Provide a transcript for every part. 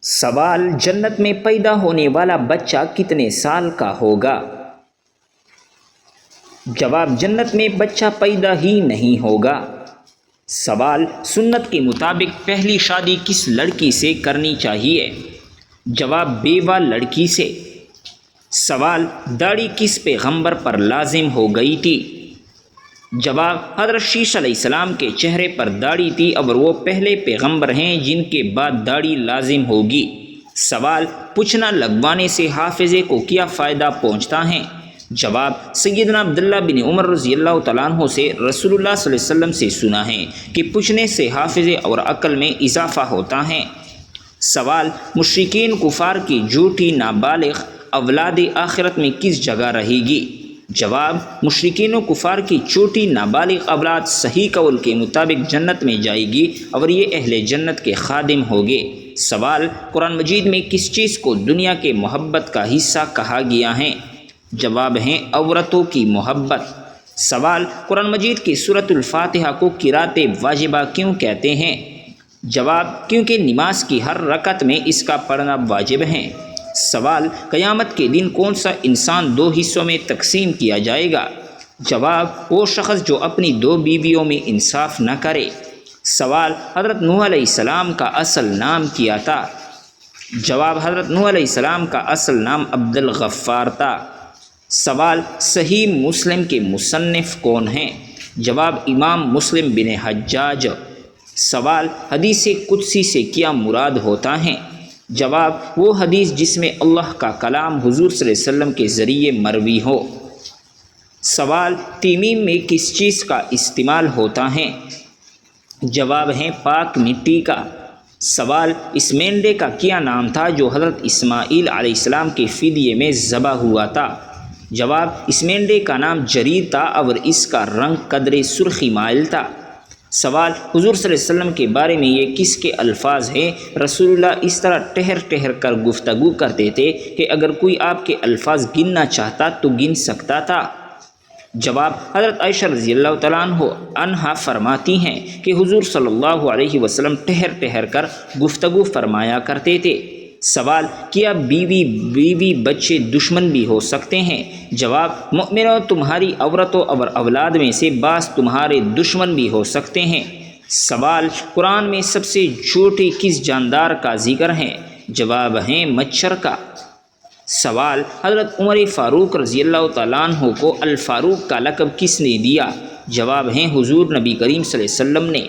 سوال: جنت میں پیدا ہونے والا بچہ کتنے سال کا ہوگا؟ جواب: جنت میں بچہ پیدا ہی نہیں ہوگا۔ سوال: سنت کے مطابق پہلی شادی کس لڑکی سے کرنی چاہیے؟ جواب: بیوہ لڑکی سے۔ سوال: داڑھی کس پیغمبر پر لازم ہو گئی تھی؟ جواب: حضرت شیش علیہ السلام کے چہرے پر داڑھی تھی اور وہ پہلے پیغمبر ہیں جن کے بعد داڑھی لازم ہوگی۔ سوال: پوچھنا لگوانے سے حافظے کو کیا فائدہ پہنچتا ہے؟ جواب: سیدنا عبداللہ بن عمر رضی اللہ تعالیٰ عنہ سے رسول اللہ صلی اللہ علیہ وسلم سے سنا ہے کہ پوچھنے سے حافظے اور عقل میں اضافہ ہوتا ہے۔ سوال: مشرکین کفار کی جھوٹی نابالغ اولاد آخرت میں کس جگہ رہے گی؟ جواب: مشرکین و کفار کی چھوٹی نابالغ اولاد صحیح قول کے مطابق جنت میں جائے گی اور یہ اہل جنت کے خادم ہوگے۔ سوال: قرآن مجید میں کس چیز کو دنیا کے محبت کا حصہ کہا گیا ہے؟ جواب ہے عورتوں کی محبت۔ سوال: قرآن مجید کی سورۃ الفاتحہ کو قرأت واجبہ کیوں کہتے ہیں؟ جواب: کیونکہ نماز کی ہر رکعت میں اس کا پڑھنا واجب ہے۔ سوال: قیامت کے دن کون سا انسان دو حصوں میں تقسیم کیا جائے گا؟ جواب: وہ شخص جو اپنی دو بیویوں میں انصاف نہ کرے۔ سوال: حضرت نوح علیہ السلام کا اصل نام کیا تھا؟ جواب: حضرت نوح علیہ السلام کا اصل نام عبد الغفار تھا۔ سوال: صحیح مسلم کے مصنف کون ہیں؟ جواب: امام مسلم بن حجاج۔ سوال: حدیث قدسی سے کیا مراد ہوتا ہے؟ جواب: وہ حدیث جس میں اللہ کا کلام حضور صلی اللہ علیہ وسلم کے ذریعے مروی ہو۔ سوال: تیمیم میں کس چیز کا استعمال ہوتا ہے؟ جواب ہے پاک مٹی کا۔ سوال: اس مینڈے کا کیا نام تھا جو حضرت اسماعیل علیہ السلام کے فدیے میں ذبح ہوا تھا؟ جواب: اس مینڈے کا نام جریر تھا اور اس کا رنگ قدرے سرخی مائل تھا۔ سوال: حضور صلی اللہ علیہ وسلم کے بارے میں یہ کس کے الفاظ ہیں؟ رسول اللہ اس طرح ٹہر ٹہر کر گفتگو کرتے تھے کہ اگر کوئی آپ کے الفاظ گننا چاہتا تو گن سکتا تھا۔ جواب: حضرت عائشہ رضی اللہ تعالیٰ عنہا فرماتی ہیں کہ حضور صلی اللہ علیہ وسلم ٹہر ٹہر کر گفتگو فرمایا کرتے تھے۔ سوال: کیا بیوی بچے دشمن بھی ہو سکتے ہیں؟ جواب: مؤمنوں، تمہاری عورتوں اور اولاد میں سے بعض تمہارے دشمن بھی ہو سکتے ہیں۔ سوال: قرآن میں سب سے چھوٹے کس جاندار کا ذکر ہے؟ جواب ہے مچھر کا۔ سوال: حضرت عمر فاروق رضی اللہ تعالیٰ عنہ کو الفاروق کا لقب کس نے دیا؟ جواب ہے حضور نبی کریم صلی اللہ علیہ وسلم نے۔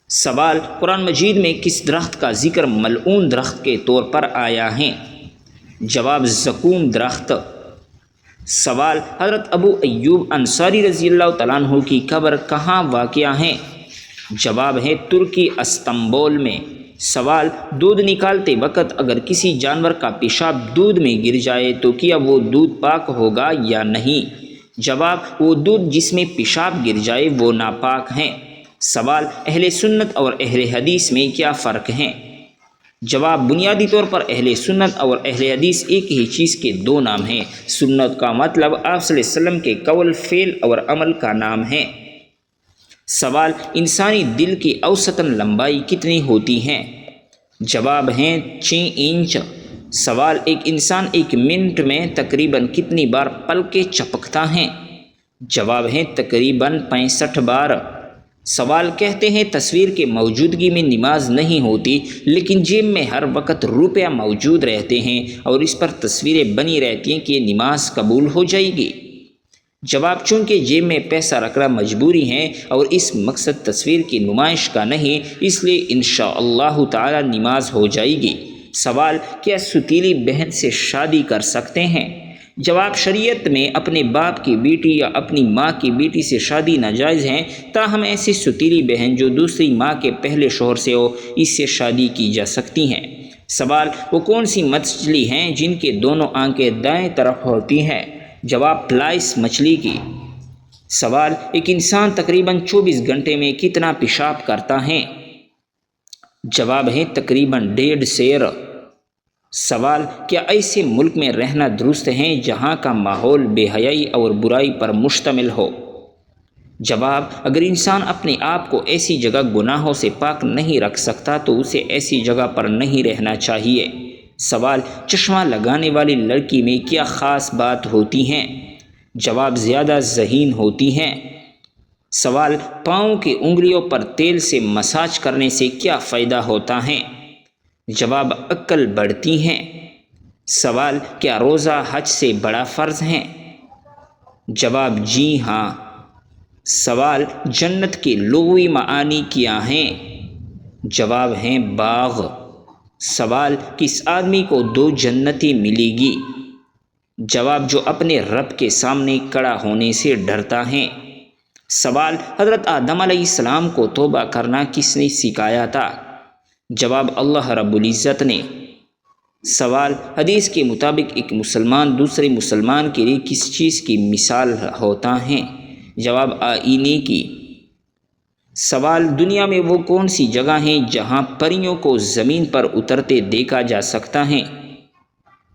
سوال: قرآن مجید میں کس درخت کا ذکر ملعون درخت کے طور پر آیا ہے؟ جواب: زقوم درخت۔ سوال: حضرت ابو ایوب انصاری رضی اللہ تعالیٰ عنہ کی قبر کہاں واقع ہے؟ جواب ہے ترکی استنبول میں۔ سوال: دودھ نکالتے وقت اگر کسی جانور کا پیشاب دودھ میں گر جائے تو کیا وہ دودھ پاک ہوگا یا نہیں؟ جواب: وہ دودھ جس میں پیشاب گر جائے وہ ناپاک ہیں۔ سوال: اہل سنت اور اہل حدیث میں کیا فرق ہے؟ جواب: بنیادی طور پر اہل سنت اور اہل حدیث ایک ہی چیز کے دو نام ہیں۔ سنت کا مطلب آپ صلی اللہ علیہ وسلم کے قول، فعل اور عمل کا نام ہے۔ سوال: انسانی دل کی اوسطاً لمبائی کتنی ہوتی ہے؟ جواب ہے 6 انچ۔ سوال: ایک انسان ایک منٹ میں تقریباً کتنی بار پلکیں جھپکتا ہے؟ جواب ہے تقریباً 65 بار۔ سوال: کہتے ہیں تصویر کے موجودگی میں نماز نہیں ہوتی، لیکن جیب میں ہر وقت روپیہ موجود رہتے ہیں اور اس پر تصویریں بنی رہتی ہیں کہ یہ نماز قبول ہو جائے گی۔ جواب: چونکہ جیب میں پیسہ رکھنا مجبوری ہے اور اس مقصد تصویر کی نمائش کا نہیں، اس لیے انشاءاللہ تعالی نماز ہو جائے گی۔ سوال: کیا ستیلی بہن سے شادی کر سکتے ہیں؟ جواب: شریعت میں اپنے باپ کی بیٹی یا اپنی ماں کی بیٹی سے شادی ناجائز ہے، تاہم ایسی ستیلی بہن جو دوسری ماں کے پہلے شوہر سے ہو، اس سے شادی کی جا سکتی ہیں۔ سوال: وہ کون سی مچھلی ہیں جن کے دونوں آنکھیں دائیں طرف ہوتی ہیں؟ جواب: پلائس مچھلی کی۔ سوال: ایک انسان تقریباً 24 گھنٹے میں کتنا پیشاب کرتا ہے؟ جواب ہے تقریباً 1.5 سیر۔ سوال: کیا ایسے ملک میں رہنا درست ہے جہاں کا ماحول بے حیائی اور برائی پر مشتمل ہو؟ جواب: اگر انسان اپنے آپ کو ایسی جگہ گناہوں سے پاک نہیں رکھ سکتا تو اسے ایسی جگہ پر نہیں رہنا چاہیے۔ سوال: چشمہ لگانے والی لڑکی میں کیا خاص بات ہوتی ہیں؟ جواب: زیادہ ذہین ہوتی ہیں۔ سوال: پاؤں کی انگلیوں پر تیل سے مساج کرنے سے کیا فائدہ ہوتا ہے؟ جواب: عقل بڑھتی ہیں۔ سوال: کیا روزہ حج سے بڑا فرض ہے؟ جواب: جی ہاں۔ سوال: جنت کے لغوی معانی کیا ہیں؟ جواب ہیں باغ۔ سوال: کس آدمی کو 2 جنتی ملے گی؟ جواب: جو اپنے رب کے سامنے کھڑا ہونے سے ڈرتا ہے۔ سوال: حضرت آدم علیہ السلام کو توبہ کرنا کس نے سکھایا تھا؟ جواب: اللہ رب العزت نے۔ سوال: حدیث کے مطابق ایک مسلمان دوسرے مسلمان کے لیے کس چیز کی مثال ہوتا ہے؟ جواب: آئینے کی۔ سوال: دنیا میں وہ کون سی جگہ ہیں جہاں پریوں کو زمین پر اترتے دیکھا جا سکتا ہے؟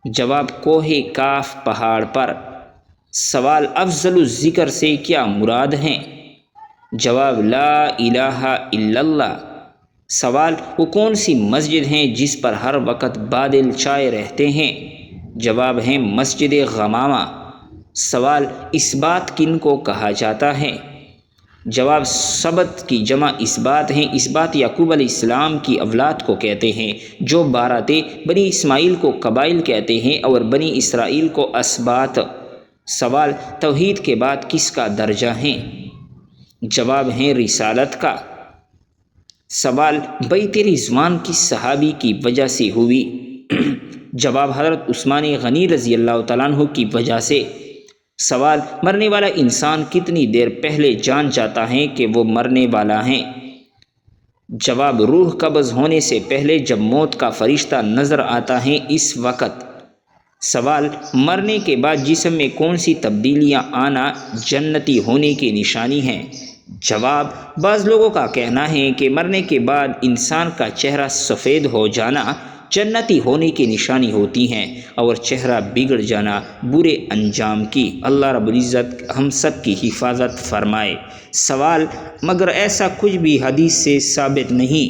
جواب: کوہ کاف پہاڑ پر۔ سوال: افضل الذکر سے کیا مراد ہے؟ جواب: لا الہ الا اللہ۔ سوال: وہ کون سی مسجد ہیں جس پر ہر وقت بادل چھائے رہتے ہیں؟ جواب ہیں مسجد غمامہ۔ سوال: اثبات کن کو کہا جاتا ہے؟ جواب: سبت کی جمع اثبات ہیں۔ اثبات یعقوب علیہ السلام کی اولاد کو کہتے ہیں، جو 12 تھے۔ بنی اسماعیل کو قبائل کہتے ہیں اور بنی اسرائیل کو اسباط۔ سوال: توحید کے بعد کس کا درجہ ہے؟ جواب ہیں رسالت کا۔ سوال: بیعت رضوان کس صحابی کی وجہ سے ہوئی؟ جواب: حضرت عثمان غنی رضی اللہ تعالیٰ عنہ کی وجہ سے۔ سوال: مرنے والا انسان کتنی دیر پہلے جان جاتا ہے کہ وہ مرنے والا ہے؟ جواب: روح قبض ہونے سے پہلے جب موت کا فرشتہ نظر آتا ہے اس وقت۔ سوال: مرنے کے بعد جسم میں کون سی تبدیلیاں آنا جنتی ہونے کی نشانی ہے؟ جواب: بعض لوگوں کا کہنا ہے کہ مرنے کے بعد انسان کا چہرہ سفید ہو جانا جنتی ہونے کی نشانی ہوتی ہیں اور چہرہ بگڑ جانا برے انجام کی۔ اللہ رب العزت ہم سب کی حفاظت فرمائے۔ سوال: مگر ایسا کچھ بھی حدیث سے ثابت نہیں۔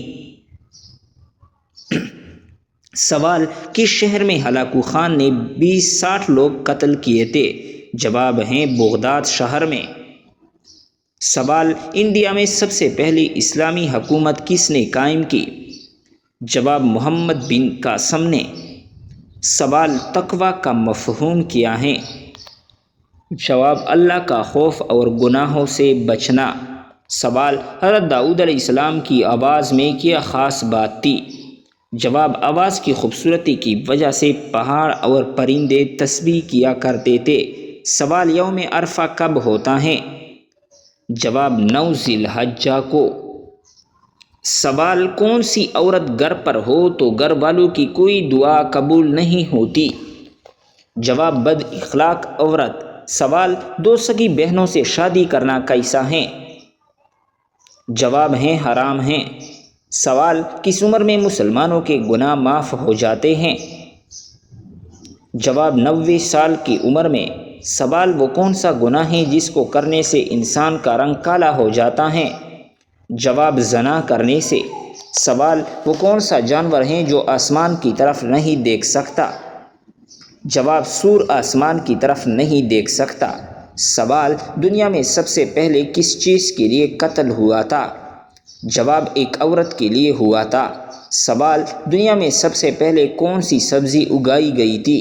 سوال: کس شہر میں ہلاکو خان نے 20-60 لوگ قتل کیے تھے؟ جواب ہیں بغداد شہر میں۔ سوال: انڈیا میں سب سے پہلی اسلامی حکومت کس نے قائم کی؟ جواب: محمد بن قاسم نے۔ سوال: تقویٰ کا مفہوم کیا ہے؟ جواب: اللہ کا خوف اور گناہوں سے بچنا۔ سوال: حضرت داؤد علیہ السلام کی آواز میں کیا خاص بات تھی؟ جواب: آواز کی خوبصورتی کی وجہ سے پہاڑ اور پرندے تسبیح کیا کرتے تھے۔ سوال: یوم عرفہ کب ہوتا ہے؟ جواب: 9 ذی الحجہ کو۔ سوال: کون سی عورت گھر پر ہو تو گھر والوں کی کوئی دعا قبول نہیں ہوتی؟ جواب: بد اخلاق عورت۔ سوال: 2 سگی بہنوں سے شادی کرنا کیسا ہے؟ جواب ہیں حرام ہے۔ سوال: کس عمر میں مسلمانوں کے گناہ معاف ہو جاتے ہیں؟ جواب: 90 سال کی عمر میں۔ سوال: وہ کون سا گناہ ہے جس کو کرنے سے انسان کا رنگ کالا ہو جاتا ہے؟ جواب: زنا کرنے سے۔ سوال: وہ کون سا جانور ہے جو آسمان کی طرف نہیں دیکھ سکتا؟ جواب: سور آسمان کی طرف نہیں دیکھ سکتا۔ سوال: دنیا میں سب سے پہلے کس چیز کے لیے قتل ہوا تھا؟ جواب: ایک عورت کے لیے ہوا تھا۔ سوال: دنیا میں سب سے پہلے کون سی سبزی اگائی گئی تھی؟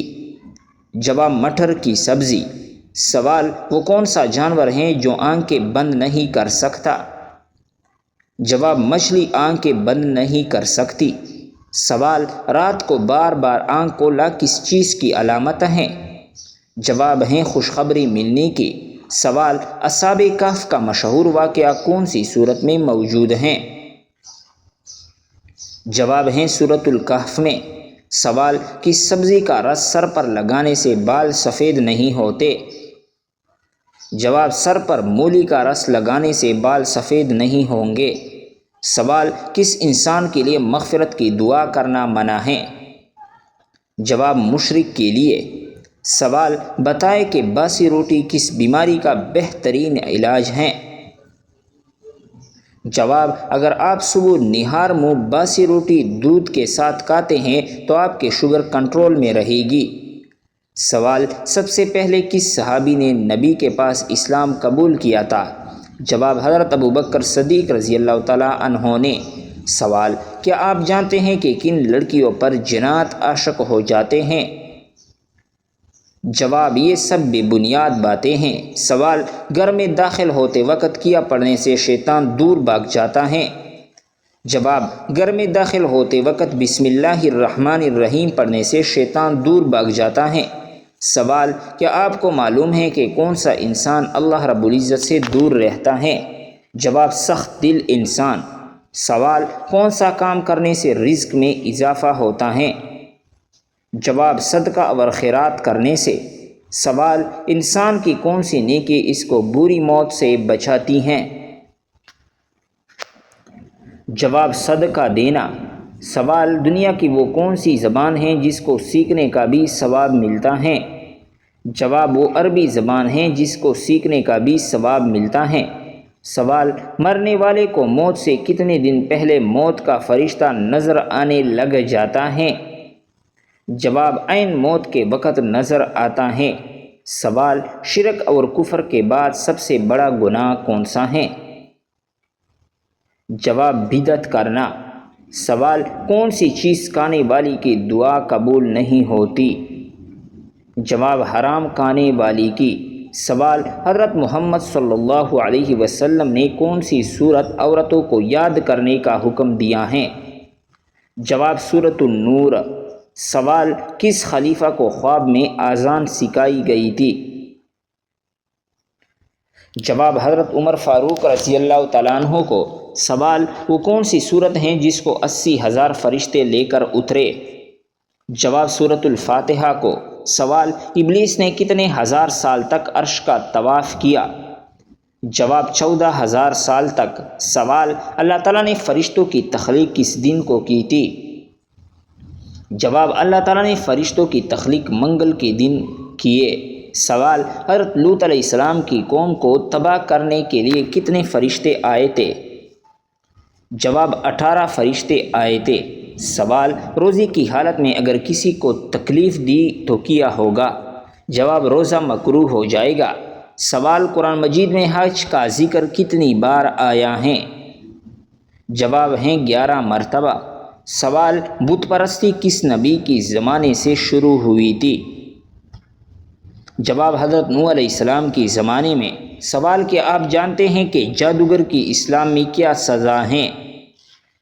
جواب: مٹر کی سبزی۔ سوال: وہ کون سا جانور ہے جو آنکھیں بند نہیں کر سکتا؟ جواب: مچھلی آنکھیں بند نہیں کر سکتی۔ سوال: رات کو بار بار آنکھ کھولا کس چیز کی علامت ہے؟ جواب ہیں خوشخبری ملنے کی۔ سوال: اصحاب کہف کا مشہور واقعہ کون سی سورت میں موجود ہیں؟ جواب ہیں سورۃ الکہف میں۔ سوال: کس سبزی کا رس سر پر لگانے سے بال سفید نہیں ہوتے؟ جواب: سر پر مولی کا رس لگانے سے بال سفید نہیں ہوں گے۔ سوال: کس انسان کے لیے مغفرت کی دعا کرنا منع ہے؟ جواب: مشرک کے لیے۔ سوال: بتائیں کہ باسی روٹی کس بیماری کا بہترین علاج ہے؟ جواب: اگر آپ صبح نہار منہ باسی روٹی دودھ کے ساتھ کھاتے ہیں تو آپ کے شوگر کنٹرول میں رہے گی۔ سوال: سب سے پہلے کس صحابی نے نبی کے پاس اسلام قبول کیا تھا؟ جواب: حضرت ابوبکر صدیق رضی اللہ تعالیٰ عنہ نے۔ سوال: کیا آپ جانتے ہیں کہ کن لڑکیوں پر جنات عاشق ہو جاتے ہیں؟ جواب: یہ سب بے بنیاد باتیں ہیں۔ سوال: گھر میں داخل ہوتے وقت کیا پڑھنے سے شیطان دور بھاگ جاتا ہے؟ جواب: گھر میں داخل ہوتے وقت بسم اللہ الرحمن الرحیم پڑھنے سے شیطان دور بھاگ جاتا ہے۔ سوال: کیا آپ کو معلوم ہے کہ کون سا انسان اللہ رب العزت سے دور رہتا ہے؟ جواب: سخت دل انسان۔ سوال: کون سا کام کرنے سے رزق میں اضافہ ہوتا ہے؟ جواب: صدقہ اور خیرات کرنے سے۔ سوال: انسان کی کون سی نیکی اس کو بری موت سے بچاتی ہیں؟ جواب: صدقہ دینا۔ سوال: دنیا کی وہ کون سی زبان ہے جس کو سیکھنے کا بھی ثواب ملتا ہے؟ جواب: وہ عربی زبان ہے جس کو سیکھنے کا بھی ثواب ملتا ہے۔ سوال: مرنے والے کو موت سے کتنے دن پہلے موت کا فرشتہ نظر آنے لگ جاتا ہے؟ جواب: عین موت کے وقت نظر آتا ہے۔ سوال: شرک اور کفر کے بعد سب سے بڑا گناہ کون سا ہے؟ جواب: بدعت کرنا۔ سوال: کون سی چیز کھانے والی کی دعا قبول نہیں ہوتی؟ جواب: حرام کھانے والی کی۔ سوال: حضرت محمد صلی اللہ علیہ وسلم نے کون سی سورت عورتوں کو یاد کرنے کا حکم دیا ہے؟ جواب: سورۃ النور۔ سوال: کس خلیفہ کو خواب میں اذان سکھائی گئی تھی؟ جواب: حضرت عمر فاروق رضی اللہ تعالیٰ عنہ کو۔ سوال: وہ کون سی سورت ہیں جس کو 80,000 فرشتے لے کر اترے؟ جواب: سورۃ الفاتحہ کو۔ سوال: ابلیس نے کتنے ہزار سال تک عرش کا طواف کیا؟ جواب: 14,000 سال تک۔ سوال: اللہ تعالیٰ نے فرشتوں کی تخلیق کس دن کو کی تھی؟ جواب: اللہ تعالیٰ نے فرشتوں کی تخلیق منگل کے دن کیے۔ سوال: حضرت لوط علیہ السلام کی قوم کو تباہ کرنے کے لیے کتنے فرشتے آئے تھے؟ جواب: 18 فرشتے آئے تھے۔ سوال: روزے کی حالت میں اگر کسی کو تکلیف دی تو کیا ہوگا؟ جواب: روزہ مکروہ ہو جائے گا۔ سوال: قرآن مجید میں حج کا ذکر کتنی بار آیا ہے؟ جواب ہیں 11 مرتبہ۔ سوال: بت پرستی کس نبی کی زمانے سے شروع ہوئی تھی؟ جواب: حضرت نوح علیہ السلام کی زمانے میں۔ سوال: کہ آپ جانتے ہیں کہ جادوگر کی اسلام میں کیا سزا ہیں؟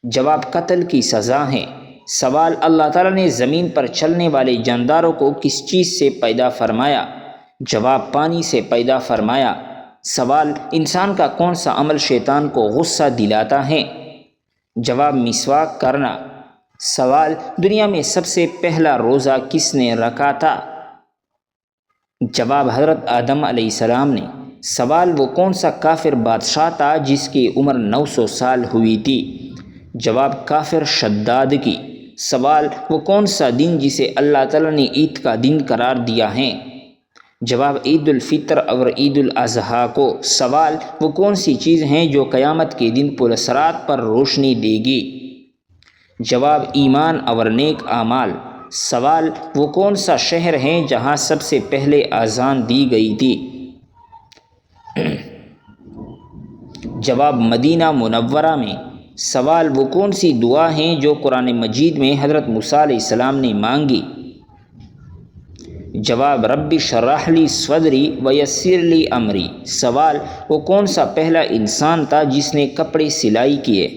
جواب: قتل کی سزا ہے۔ سوال: اللہ تعالیٰ نے زمین پر چلنے والے جانداروں کو کس چیز سے پیدا فرمایا؟ جواب: پانی سے پیدا فرمایا۔ سوال: انسان کا کون سا عمل شیطان کو غصہ دلاتا ہے؟ جواب: مسواک کرنا۔ سوال: دنیا میں سب سے پہلا روزہ کس نے رکھا تھا؟ جواب: حضرت آدم علیہ السلام نے۔ سوال: وہ کون سا کافر بادشاہ تھا جس کی عمر 900 سال ہوئی تھی؟ جواب: کافر شداد کی۔ سوال: وہ کون سا دن جسے اللہ تعالیٰ نے عید کا دن قرار دیا ہے؟ جواب: عید الفطر اور عید الاضحیٰ کو۔ سوال: وہ کون سی چیز ہیں جو قیامت کے دن پلسرات پر روشنی دے گی؟ جواب: ایمان اور نیک اعمال۔ سوال: وہ کون سا شہر ہے جہاں سب سے پہلے اذان دی گئی تھی؟ جواب: مدینہ منورہ میں۔ سوال: وہ کون سی دعا ہیں جو قرآن مجید میں حضرت موسیٰ علیہ السلام نے مانگی؟ جواب: رب اشرح لی صدری ویسر لی امری۔ سوال: وہ کون سا پہلا انسان تھا جس نے کپڑے سلائی کیے؟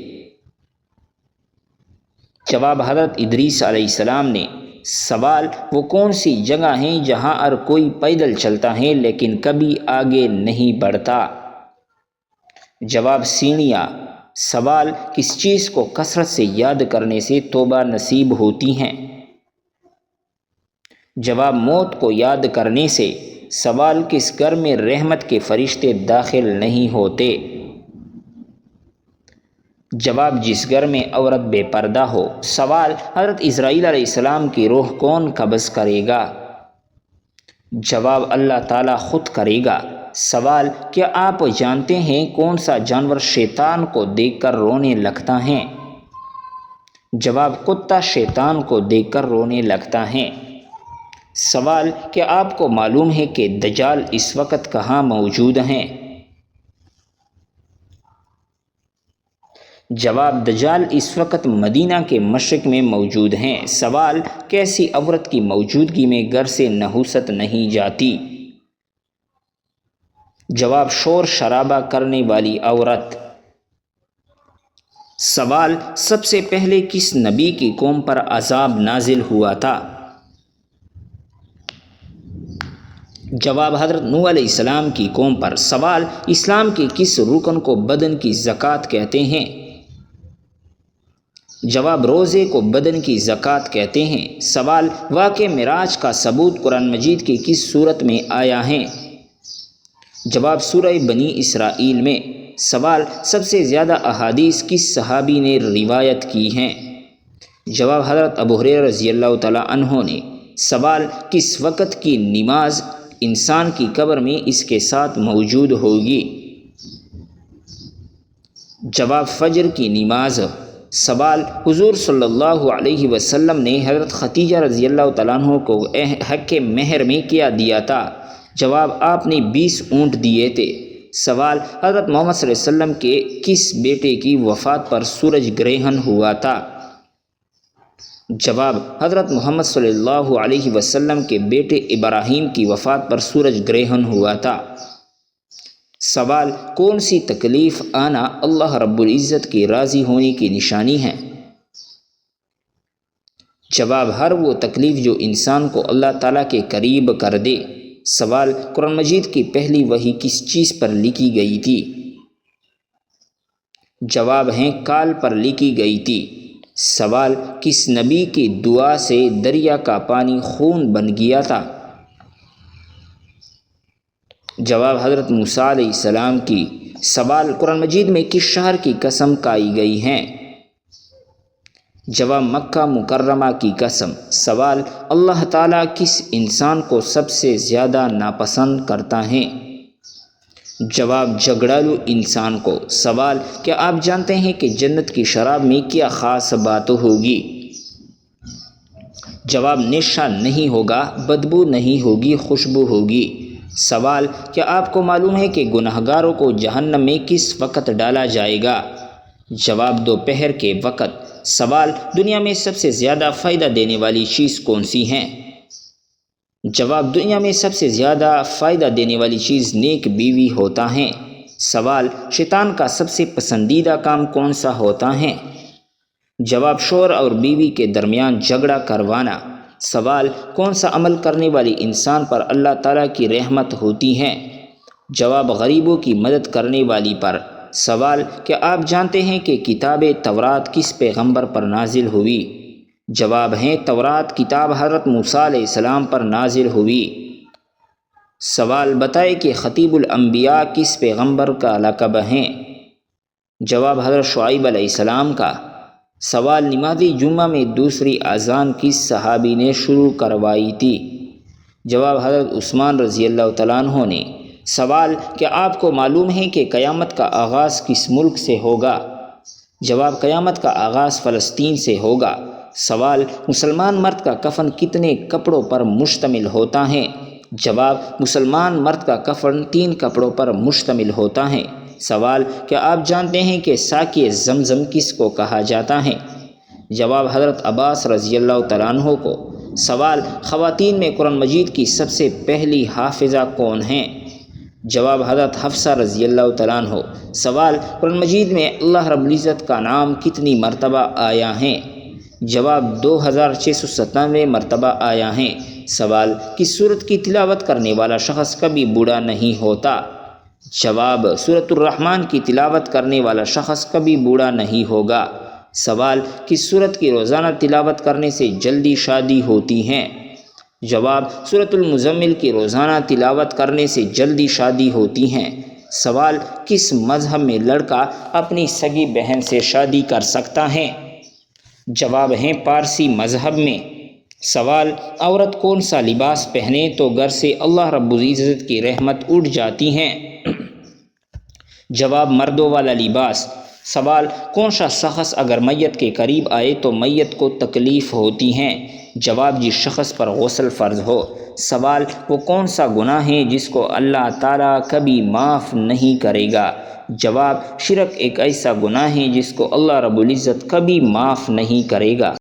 جواب: حضرت ادریس علیہ السلام نے۔ سوال: وہ کون سی جگہ ہیں جہاں ہر کوئی پیدل چلتا ہے لیکن کبھی آگے نہیں بڑھتا؟ جواب: سیڑھیاں۔ سوال: کس چیز کو کثرت سے یاد کرنے سے توبہ نصیب ہوتی ہیں؟ جواب: موت کو یاد کرنے سے۔ سوال: کس گھر میں رحمت کے فرشتے داخل نہیں ہوتے؟ جواب: جس گھر میں عورت بے پردہ ہو۔ سوال: حضرت اسرائیل علیہ السلام کی روح کون قبض کرے گا؟ جواب: اللہ تعالیٰ خود کرے گا۔ سوال: کیا آپ جانتے ہیں کون سا جانور شیطان کو دیکھ کر رونے لگتا ہے؟ جواب: کتا شیطان کو دیکھ کر رونے لگتا ہے۔ سوال: کیا آپ کو معلوم ہے کہ دجال اس وقت کہاں موجود ہیں؟ جواب: دجال اس وقت مدینہ کے مشرق میں موجود ہیں۔ سوال: کیسی عورت کی موجودگی میں گھر سے نحوست نہیں جاتی؟ جواب: شور شرابہ کرنے والی عورت۔ سوال: سب سے پہلے کس نبی کی قوم پر عذاب نازل ہوا تھا؟ جواب: حضرت نوح علیہ السلام کی قوم پر۔ سوال: اسلام کے کس رکن کو بدن کی زکوٰۃ کہتے ہیں؟ جواب: روزے کو بدن کی زکوٰۃ کہتے ہیں۔ سوال: واقعہ معراج کا ثبوت قرآن مجید کی کس صورت میں آیا ہے؟ جواب: سورہ بنی اسرائیل میں۔ سوال: سب سے زیادہ احادیث کس صحابی نے روایت کی ہیں؟ جواب: حضرت ابو ہریرہ رضی اللہ تعالیٰ عنہ نے۔ سوال: کس وقت کی نماز انسان کی قبر میں اس کے ساتھ موجود ہوگی؟ جواب: فجر کی نماز۔ سوال: حضور صلی اللہ علیہ وسلم نے حضرت خدیجہ رضی اللہ تعالیٰ عنہ کو حق مہر میں کیا دیا تھا؟ جواب: آپ نے 20 اونٹ دیے تھے۔ سوال: حضرت محمد صلی اللہ علیہ وسلم کے کس بیٹے کی وفات پر سورج گرہن ہوا تھا؟ جواب: حضرت محمد صلی اللہ علیہ وسلم کے بیٹے ابراہیم کی وفات پر سورج گرہن ہوا تھا۔ سوال: کون سی تکلیف آنا اللہ رب العزت کے راضی ہونے کی نشانی ہے؟ جواب: ہر وہ تکلیف جو انسان کو اللہ تعالیٰ کے قریب کر دے۔ سوال: قرآن مجید کی پہلی وحی کس چیز پر لکھی گئی تھی؟ جواب ہیں کال پر لکھی گئی تھی۔ سوال: کس نبی کی دعا سے دریا کا پانی خون بن گیا تھا؟ جواب: حضرت موسیٰ علیہ السلام کی۔ سوال: قرآن مجید میں کس شہر کی قسم کھائی گئی ہے؟ جواب: مکہ مکرمہ کی قسم۔ سوال: اللہ تعالیٰ کس انسان کو سب سے زیادہ ناپسند کرتا ہے؟ جواب: جھگڑالو انسان کو۔ سوال: کیا آپ جانتے ہیں کہ جنت کی شراب میں کیا خاص بات ہوگی؟ جواب: نشہ نہیں ہوگا، بدبو نہیں ہوگی، خوشبو ہوگی۔ سوال: کیا آپ کو معلوم ہے کہ گنہگاروں کو جہنم میں کس وقت ڈالا جائے گا؟ جواب: دوپہر کے وقت۔ سوال: دنیا میں سب سے زیادہ فائدہ دینے والی چیز کون سی ہے؟ جواب: دنیا میں سب سے زیادہ فائدہ دینے والی چیز نیک بیوی ہوتا ہے۔ سوال: شیطان کا سب سے پسندیدہ کام کون سا ہوتا ہے؟ جواب: شوہر اور بیوی کے درمیان جھگڑا کروانا۔ سوال: کون سا عمل کرنے والی انسان پر اللہ تعالیٰ کی رحمت ہوتی ہے؟ جواب: غریبوں کی مدد کرنے والی پر۔ سوال: کیا آپ جانتے ہیں کہ کتاب تورات کس پیغمبر پر نازل ہوئی؟ جواب ہیں تورات کتاب حضرت موسیٰ علیہ السلام پر نازل ہوئی۔ سوال: بتائے کہ خطیب الانبیاء کس پیغمبر کا لقب ہے؟ جواب: حضرت شعیب علیہ السلام کا۔ سوال: نماز جمعہ میں دوسری اذان کس صحابی نے شروع کروائی تھی؟ جواب: حضرت عثمان رضی اللہ تعالیٰ عنہ نے۔ سوال: کیا آپ کو معلوم ہے کہ قیامت کا آغاز کس ملک سے ہوگا؟ جواب: قیامت کا آغاز فلسطین سے ہوگا۔ سوال: مسلمان مرد کا کفن کتنے کپڑوں پر مشتمل ہوتا ہے؟ جواب: مسلمان مرد کا کفن 3 کپڑوں پر مشتمل ہوتا ہے۔ سوال: کیا آپ جانتے ہیں کہ ساقی زمزم کس کو کہا جاتا ہے؟ جواب: حضرت عباس رضی اللہ تعالیٰ عنہ کو۔ سوال: خواتین میں قرآن مجید کی سب سے پہلی حافظہ کون ہیں؟ جواب: حضرت حفصہ رضی اللہ تعالیٰ عنہ۔ سوال: قرآن مجید میں اللہ رب العزت کا نام کتنی مرتبہ آیا ہے؟ جواب: 2697 مرتبہ آیا ہے۔ سوال: کس سورت کی تلاوت کرنے والا شخص کبھی بوڑھا نہیں ہوتا؟ جواب: سورۃ الرحمن کی تلاوت کرنے والا شخص کبھی بوڑھا نہیں ہوگا۔ سوال: کس سورت کی روزانہ تلاوت کرنے سے جلدی شادی ہوتی ہے؟ جواب: سورۃ المزمل کی روزانہ تلاوت کرنے سے جلدی شادی ہوتی ہیں۔ سوال: کس مذہب میں لڑکا اپنی سگی بہن سے شادی کر سکتا ہے؟ جواب ہیں پارسی مذہب میں۔ سوال، عورت کون سا لباس پہنے تو گھر سے اللہ رب العزت کی رحمت اٹھ جاتی ہیں؟ جواب، مردوں والا لباس۔ سوال، کون سا شخص اگر میت کے قریب آئے تو میت کو تکلیف ہوتی ہیں؟ جواب، جس شخص پر غسل فرض ہو۔ سوال، وہ کون سا گناہ ہے جس کو اللہ تعالیٰ کبھی معاف نہیں کرے گا؟ جواب، شرک ایک ایسا گناہ ہے جس کو اللہ رب العزت کبھی معاف نہیں کرے گا۔